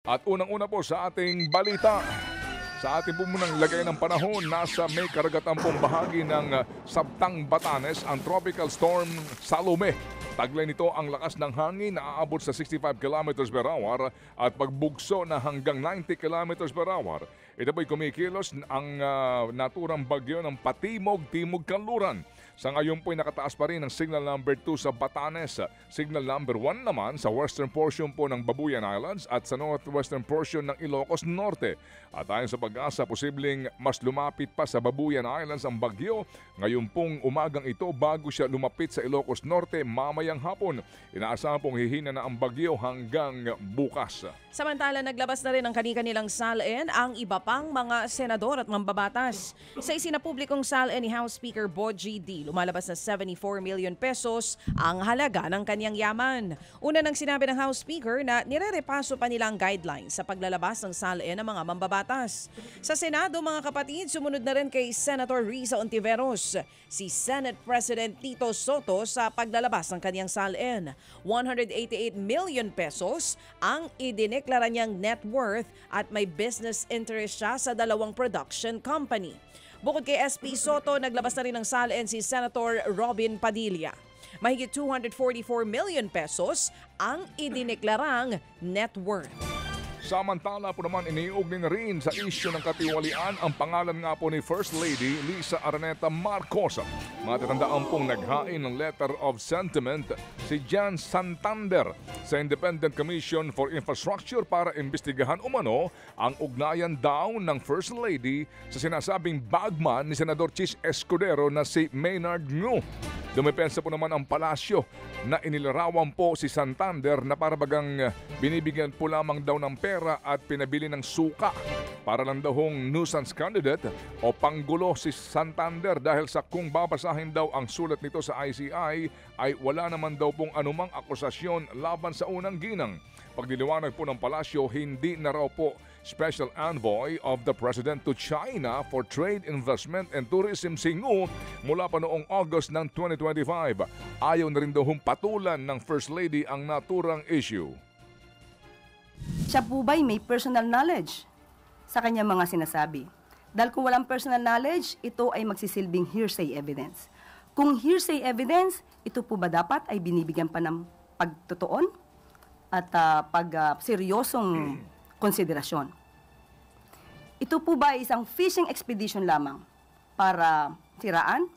At unang-una po sa ating balita. Sa ating po munang lagay ng panahon, nasa may karagatan pong bahagi ng Sabtang Batanes ang Tropical Storm Salome. Taglay nito ang lakas ng hangin na aabot sa 65 km per hour at pagbugso na hanggang 90 km per hour. Ito po'y kumikilos ang naturang bagyo ng Patimog-Timog Kanluran. Sa ngayon po'y nakataas pa rin ang signal number 2 sa Batanes, signal number 1 naman sa western portion po ng Babuyan Islands at sa northwestern portion ng Ilocos Norte. At ayon sa pag-asa, posibleng mas lumapit pa sa Babuyan Islands ang bagyo ngayon pong umagang ito bago siya lumapit sa Ilocos Norte mamayang hapon. Inaasahan pong hihina na ang bagyo hanggang bukas. Samantala, naglabas na rin ang kani-kanilang salin ang iba pang mga senador at mambabatas. Sa isinapublikong salin ni House Speaker Bogie D, lumalabas na 74 million pesos ang halaga ng kanyang yaman. Una nang sinabi ng House Speaker na nirerepaso pa nila ang guidelines sa paglalabas ng salin ng mga mambabatas. Sa Senado, mga kapatid, sumunod na rin kay Senator Risa Ontiveros si Senate President Tito Soto sa paglalabas ng kanyang salin. 188 million pesos ang idineklara niyang net worth at may business interest siya sa dalawang production company. Bukod kay SP Soto, naglabas na rin ng salin si Senator Robin Padilla. Mahigit 244 million pesos ang idineklarang net worth. Samantala po naman iniugnay na rin sa isyu ng katiwalian ang pangalan nga po ni First Lady Lisa Araneta Marcos. Matatandaan pong naghain ng letter of sentiment si Jan Santander sa Independent Commission for Infrastructure para imbestigahan umano ang ugnayan daw ng First Lady sa sinasabing bagman ni Senador Chis Escudero na si Maynard Ngu. Dumepensa po naman ang palasyo na inilarawan po si Santander na parabagang binibigyan po lamang daw ng pera at pinabili ng suka para lang daw hong nuisance candidate o panggulo si Santander dahil sa kung babasahin daw ang sulat nito sa ICI ay wala naman daw pong anumang akusasyon laban sa unang ginang. Pagdiliwanag po ng palasyo, hindi na raw po Special Envoy of the President to China for Trade, Investment and Tourism si Ngu mula pa noong August ng 2025. Ayaw na rin daw patulan ng First Lady ang naturang issue. Siya po ba'y may personal knowledge sa kanyang mga sinasabi? Dahil kung walang personal knowledge, ito ay magsisilbing hearsay evidence. Kung hearsay evidence, ito po ba dapat ay binibigyan pa ng pagtutuon at seryosong konsiderasyon? Ito po ba ay isang fishing expedition lamang para siraan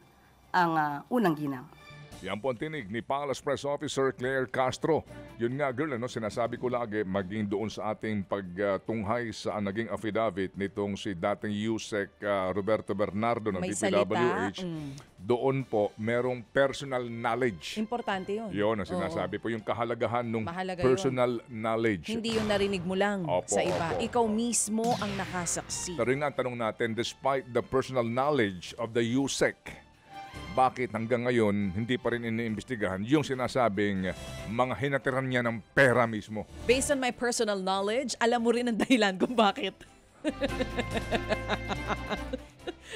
ang unang ginang? Yan po ang tinig ni Palace Press Officer Claire Castro. Yun nga girl, sinasabi ko lagi maging doon sa ating pagtunghay sa naging affidavit nitong si dating Yusek Roberto Bernardo ng May DPWH. Doon po merong personal knowledge. Importante yun. Yun ang sinasabi po, yung kahalagahan ng Mahalaga personal knowledge. Hindi yung narinig mo lang sa iba. Opo. Ikaw mismo ang nakasaksi. Pero nga ang tanong natin, despite the personal knowledge of the Yusek, bakit hanggang ngayon hindi pa rin iniimbestigahan yung sinasabing mga hinatiran niya ng pera mismo? Based on my personal knowledge, alam mo rin ang dahilan kung bakit.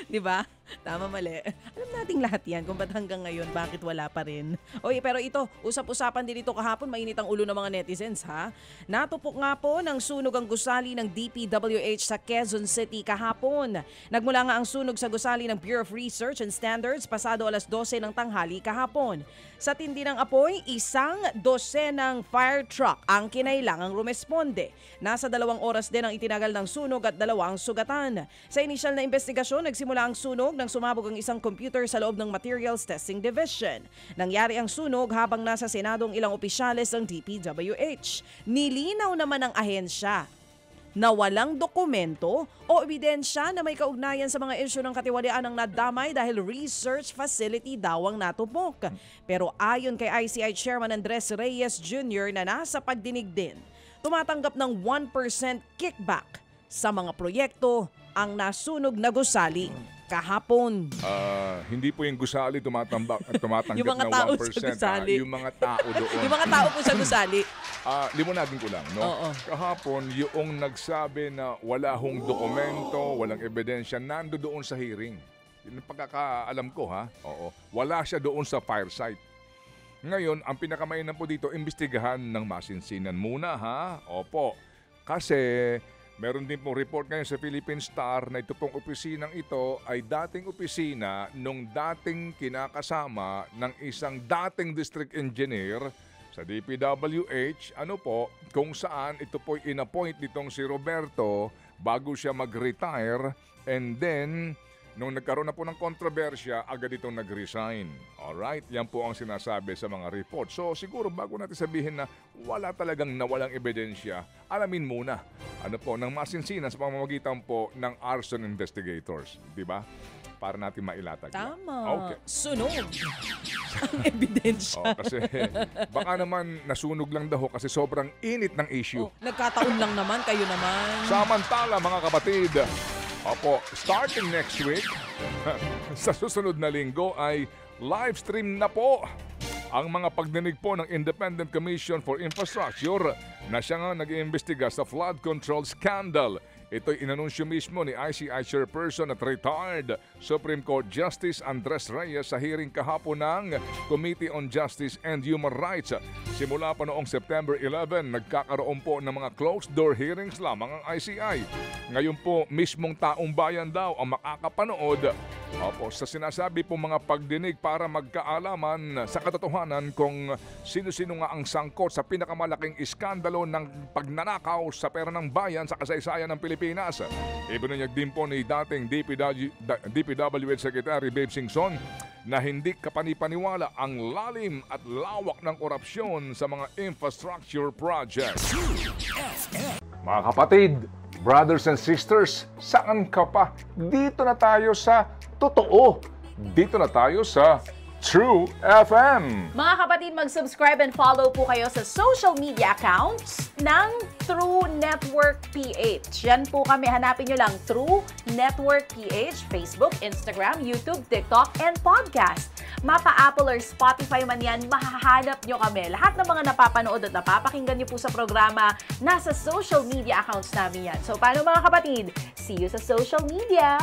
Di ba? Tama, mali. Alam nating lahat yan kung ba't hanggang ngayon, bakit wala pa rin. Oy, pero ito, usap-usapan din ito kahapon, mainit ang ulo ng mga netizens, ha? Natupok nga po ng sunog ang gusali ng DPWH sa Quezon City kahapon. Nagmula nga ang sunog sa gusali ng Bureau of Research and Standards pasado alas 12 ng tanghali kahapon. Sa tindi ng apoy, isang dosenang fire truck ang kinailangang rumesponde. Nasa 2 oras din ang itinagal ng sunog at 2 ang sugatan. Sa inisyal na investigasyon, nagsimula ang sunog nang sumabog ang isang computer sa loob ng Materials Testing Division. Nangyari ang sunog habang nasa Senadong ilang opisyales ng DPWH. Nilinaw naman ng ahensya na walang dokumento o ebidensya na may kaugnayan sa mga isyu ng katiwalian ang nadamay dahil research facility daw ang natupok. Pero ayon kay ICI Chairman Andres Reyes Jr. na nasa pagdinig din, tumatanggap ng 1% kickback sa mga proyekto ang nasunog na gusali kahapon. Hindi po yung gusali tumatanggap Yung mga ng tao 1%. sa gusali. Yung mga tao doon. Yung mga tao po sa gusali. Limunagin ko lang, no? Oo. Kahapon, yung nagsabi na wala hong dokumento, walang ebidensya, nando doon sa hearing. Yun ang pagkakaalam ko, ha? Oo. Wala siya doon sa fire site. Ngayon, ang pinakamainan po dito, imbestigahan ng masinsinan muna, ha? Opo. Kasi meron din pong report ngayon sa Philippine Star na ito pong opisinang ito ay dating opisina nung dating kinakasama ng isang dating district engineer sa DPWH, kung saan ito po'y inappoint nitong si Roberto bago siya mag-retire, and then nung nagkaroon na po ng kontrobersya, agad itong nag-resign. Alright, yan po ang sinasabi sa mga report. So siguro bago natin sabihin na wala talagang nawalang ebidensya, alamin muna ng masinsinan sa pamamagitan po ng arson investigators. Di ba? Para natin mailatag. Tama. Okay. Sunog ang ebidensya. Kasi baka naman nasunog lang daw kasi sobrang init ng issue. Nagkataon lang naman, kayo naman. Samantala mga kapatid, starting next week, sa susunod na linggo ay live stream na po ang mga pagdinig po ng Independent Commission for Infrastructure na siya nga nag-iimbestiga sa flood control scandal. Ito'y inanunsyo mismo ni ICI Chairperson at retired Supreme Court Justice Andres Reyes sa hearing kahapon ng Committee on Justice and Human Rights. Simula pa noong September 11, nagkakaroon po ng mga closed-door hearings lamang ang ICI. Ngayon po, mismong taong bayan daw ang makakapanood sa sinasabi po mga pagdinig para magkaalaman sa katotohanan kung sino-sino nga ang sangkot sa pinakamalaking iskandalo ng pagnanakaw sa pera ng bayan sa kasaysayan ng Pilipinas. Ibinunyag din po ni dating DPWH Secretary Babe Singson na hindi kapanipaniwala ang lalim at lawak ng korupsyon sa mga infrastructure projects. Mga kapatid, brothers and sisters, saan ka pa? Dito na tayo sa totoo. Dito na tayo sa True FM. Mga kapatid, mag-subscribe and follow po kayo sa social media accounts ng True Network PH. Yan po kami. Hanapin nyo lang True Network PH, Facebook, Instagram, YouTube, TikTok, and podcast. Mapa Apple or Spotify man yan, mahahanap nyo kami. Lahat ng mga napapanood at napapakinggan nyo po sa programa, nasa social media accounts namin yan. So, paano mga kapatid? See you sa social media!